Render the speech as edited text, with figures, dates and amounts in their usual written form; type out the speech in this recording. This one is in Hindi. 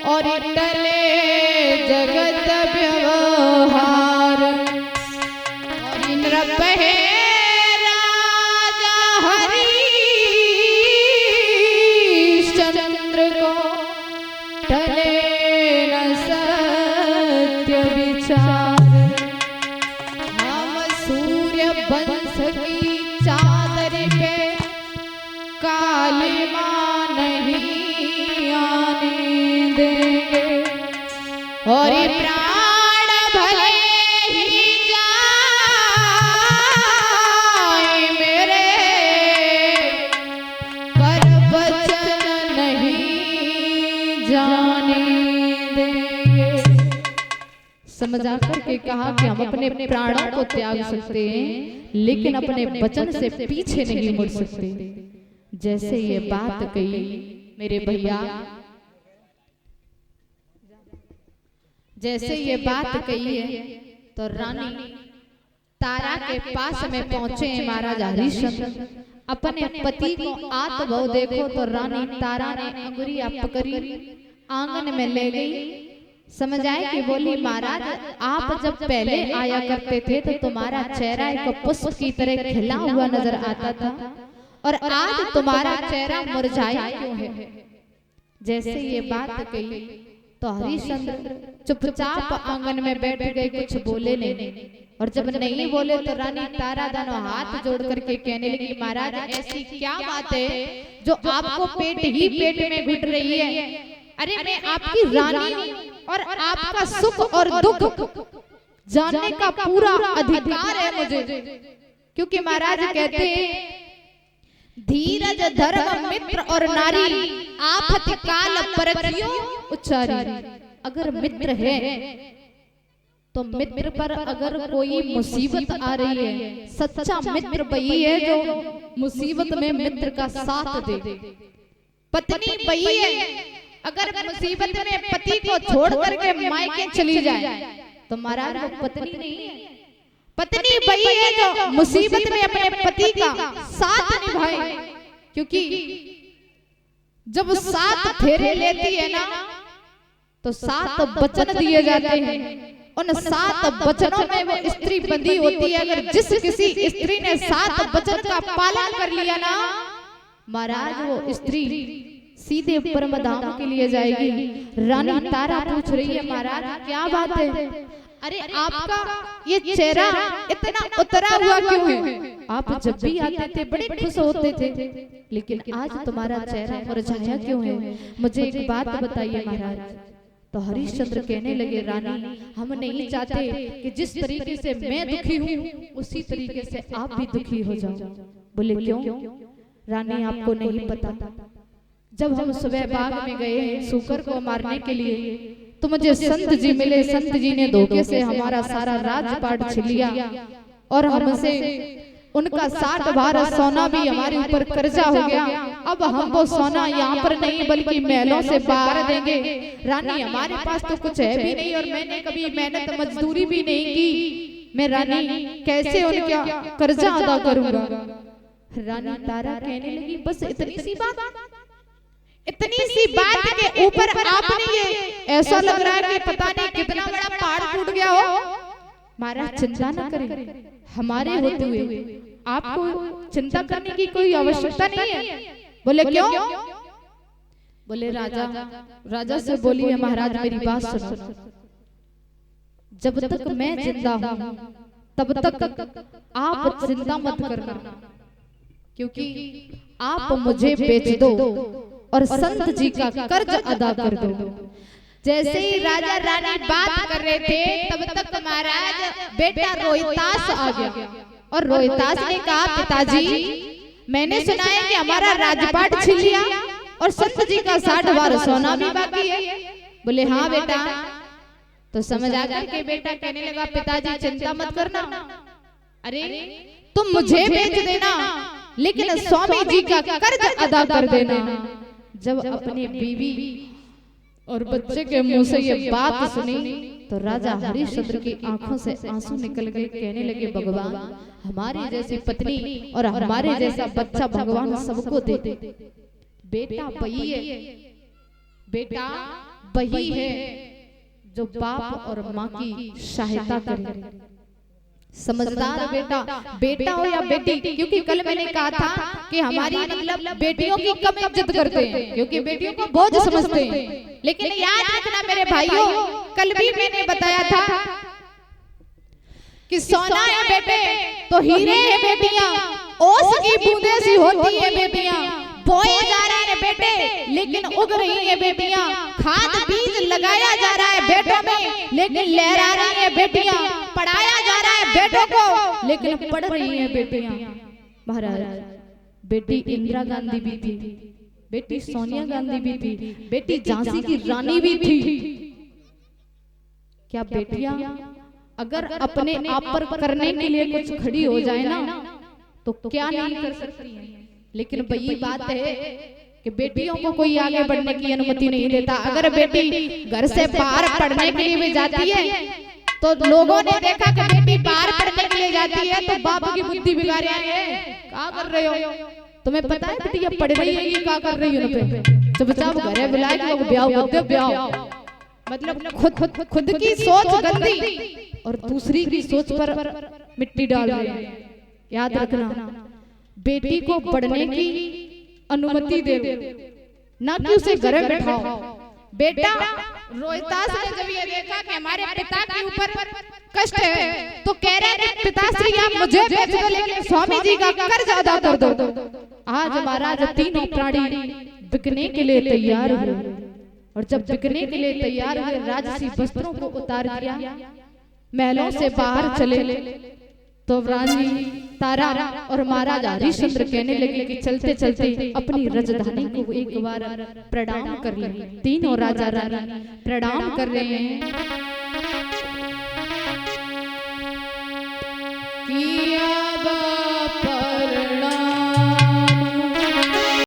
और टले जगत व्यवहार। और नृप है राजा हरिश्चंद्र को टले न सत्य विचार। हम सूर्य वंश की चादर पे काली मां नहीं आने देंगे। और प्राण भले ही जाए मेरे पर वचन नहीं जाने देंगे। समझा करके कहा कि हम अपने प्राणों को त्याग सकते हैं लेकिन अपने वचन से पीछे नहीं मुड़ सकते। जैसे ये बात कही मेरे भैया, जैसे ये बात कही है तो रानी तारा के पास में पहुंचे महाराज हरिश्चंद्र। अपने पति को आत्मभाव देखो तो रानी तारा ने अंगुरियां पकड़ी आंगन में ले गई। समझ आए कि बोली महाराज आप जब पहले आया करते थे तो तुम्हारा चेहरा एक पुष्प की तरह खिला हुआ नजर आता था और आज तुम्हारा चेहरा मुरझाया क्यों है। जैसे ये बात कही तो हरिश्चंद्र चुपचाप आंगन में बैठ गए, कुछ बोले नहीं। और जब नहीं बोले तो रानी तारा दोनों हाथ जोड़ करके कहने लगी महाराज ऐसी क्या बात है जो आपको पेट ही पेट में घुट रही है। अरे मैं आपकी रानी हूं और आपका सुख और दुख जानने का पूरा अधिकार है मुझे। क्योंकि महाराज कहते हैं धीरज धर्म मित्र और नारी आफत काल परखियो उच्चारी। अगर मित्र है तो मित्र पर अगर कोई मुसीबत आ रही है, सच्चा मित्र वही है जो मुसीबत में मित्र का साथ दे। पत्नी वही है अगर मुसीबत में पति को छोड़ करके मायके चली जाए तो महाराज वो पत्नी नहीं है। पत्नी वही है जो मुसीबत में अपने पति का साथ निभाए। क्योंकि जब साथ फेरे लेती है ना तो 7 वचन दिए जाते हैं। उन 7 वचनों में वो स्त्री बंधी होती है। अगर जिस किसी स्त्री ने 7 वचन का पालन कर लिया ना महाराज वो स्त्री सीधे परम धाम के लिए जाएगी। रानी तारा पूछ रही है महाराज क्या बात है। अरे आपका ये चेहरा इतना उतरा हुआ क्यों है। आप जब भी आते थे बड़े खुश होते थे लेकिन आज तुम्हारा चेहरा मुरझाया क्यों है। मुझे एक बात बताइए महाराज। तो हरिश्चंद्र कहने लगे रानी हम नहीं चाहते कि जिस तरीके से मैं दुखी हूँ उसी तरीके से आप भी दुखी हो जाओ। बोले क्यों रानी आपको नहीं पता। जब हम सुबह बाग में गए सूकर को मारने के लिए तो मुझे संत जी मिले। संत जी ने धोखे से हमारा सारा राजपाट छीन लिया और हमसे उनका 60 भार सोना भी हमारे ऊपर कर्जा हो गया। अब हम वो सोना यहाँ पर नहीं बल्कि महलों से बाहर देंगे। रानी हमारे पास तो कुछ है भी नहीं और मैंने कभी मेहनत मजदूरी भी नहीं की। मैं रानी कैसे उनका कर्जा अदा करूंगा। रानी तारा कहने लगी बस इतनी सी बात के ऊपर आपने ये ऐसा लग रहा है कि पता नहीं कितना बड़ा पहाड़ टूट गया हो। महाराज चिंता न करें, हमारे होते हुए आपको चिंता करने की कोई आवश्यकता नहीं है। बोले क्यों। बोले राजा से बोली है महाराज मेरी बात सुनो। जब तक मैं जिंदा हूं तब तक आप चिंता मत करना क्योंकि आप मुझे बेच दो और संत जी का कर्ज अदा कर दो। जैसे ही राजा रानी बात कर रहे थे तब तक महाराज बेटा रोहितास आ गया और रोहितास ने कहा पिताजी मैंने सुना है कि हमारा राजपाट छीन लिया और संत जी का 60 भार सोना भी बाकी है। बोले हाँ बेटा। तो समझ आ गया कि बेटा कहने लगा पिताजी चिंता मत करना। अरे तुम मुझे बेच देना लेकिन स्वामी जी का कर्ज अदा कर देना। जब अपने बीवी और बच्चे के मुंह से ये बात सुनी तो राजा हरिश्चंद्र की आंखों से आंसू निकल गए। कहने लगे भगवान हमारी जैसी पत्नी और हमारे जैसा बच्चा भगवान सबको दे। बेटा वही है, बेटा वही है जो बाप और माँ की सहायता करे। समझदार बेटा, बेटा हो या बेटी, क्योंकि कल मैंने कहा था कि हमारी मतलब बेटियों की कम इज्जत करते हैं क्योंकि बेटियों को बोझ समझते हैं। लेकिन याद रखना मेरे भाइयों, कल भी मैंने बताया था कि सोना है बेटे तो हीरे है बेटियां, ओस की बूंदे सी होती है बेटियां, बोए जा रहे हैं बेटे लेकिन उग रही है बेटियां, खाद बीज लगाया जा रहा है बेटों में लेकिन लहरा रही है बेटियां, पढ़ाया जा रहा है बेटों को लेकिन पढ़ रही है बेटियां। महाराज, बेटी इंदिरा गांधी भी थी, बेटी सोनिया गांधी भी थी, बेटी झांसी की रानी भी थी। क्या बेटियां अगर अपने आप पर करने के लिए कुछ खड़ी हो जाए ना तो क्या नहीं कर सकती हैं। लेकिन वही बात है कि बेटियों को कोई आगे बढ़ने की अनुमति नहीं देता। अगर बेटी घर से बाहर पढ़ने के लिए भी जाती है तो लोगों ने देखा कि बेटी बाहर पढ़ने के लिए जाती है तो बाप की बुद्धि बिगाड़ रही है, क्या कर रहे हो? तुम्हें पता है बेटी अब पढ़ रही है, क्या कर रही हो? चुपचाप घरे बुलाए लोग ब्याह, मतलब खुद की सोच गंदी और दूसरी की सोच पर मिट्टी डाल रहे हैं। याद रखना, बेटी को पढ़ने की अनुमति दे, ना कि उसे घर में बैठाओ। बेटा रोहितास ने जब ये देखा कि हमारे पिता के ऊपर कष्ट है तो कह रहे हैं कि पिताश्री आप मुझे बेच दो लेकिन स्वामी जी का कर्ज अदा कर दो। आज महाराज तीनों प्राणी बिकने के लिए तैयार हुए और जब बिकने के लिए तैयार हुए राजसी वस्त्रों को उतार दिया, महलों से बाहर चले तो रानी तारा और महाराजा हरिश्चंद्र कहने लगे कि चलते चलते अपनी राजधानी को एक बार प्रणाम कर ले। तीनों राजा रानी प्रणाम कर रहे हैं कि